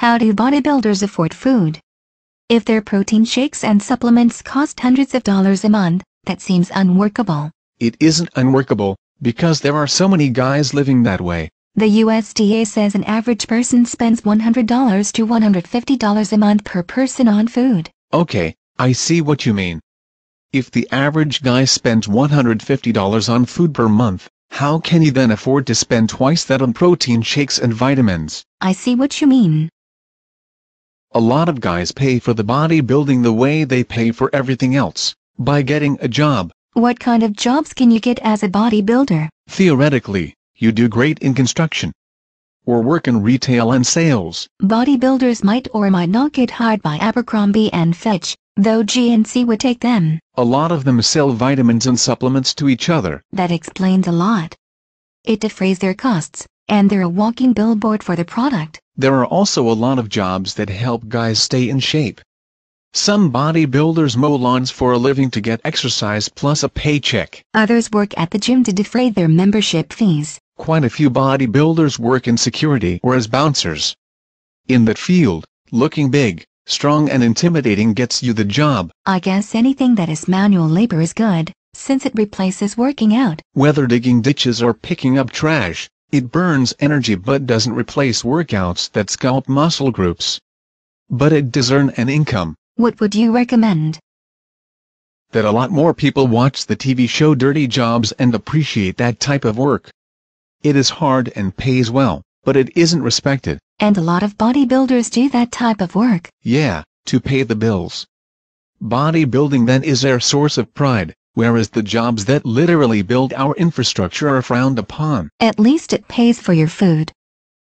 How do bodybuilders afford food? If their protein shakes and supplements cost hundreds of dollars a month, that seems unworkable. It isn't unworkable, because there are so many guys living that way. The USDA says an average person spends $100 to $150 a month per person on food. Okay, I see what you mean. If the average guy spends $150 on food per month, how can he then afford to spend twice that on protein shakes and vitamins? I see what you mean. A lot of guys pay for the bodybuilding the way they pay for everything else, by getting a job. What kind of jobs can you get as a bodybuilder? Theoretically, you do great in construction, or work in retail and sales. Bodybuilders might or might not get hired by Abercrombie and Fitch, though GNC would take them. A lot of them sell vitamins and supplements to each other. That explains a lot. It defrays their costs, and they're a walking billboard for the product. There are also a lot of jobs that help guys stay in shape. Some bodybuilders mow lawns for a living to get exercise plus a paycheck. Others work at the gym to defray their membership fees. Quite a few bodybuilders work in security or as bouncers. In that field, looking big, strong and intimidating gets you the job. I guess anything that is manual labor is good, since it replaces working out. Whether digging ditches or picking up trash, it burns energy but doesn't replace workouts that sculpt muscle groups. But it does earn an income. What would you recommend? That a lot more people watch the TV show Dirty Jobs and appreciate that type of work. It is hard and pays well, but it isn't respected. And a lot of bodybuilders do that type of work. Yeah, to pay the bills. Bodybuilding then is their source of pride, whereas the jobs that literally build our infrastructure are frowned upon. At least it pays for your food.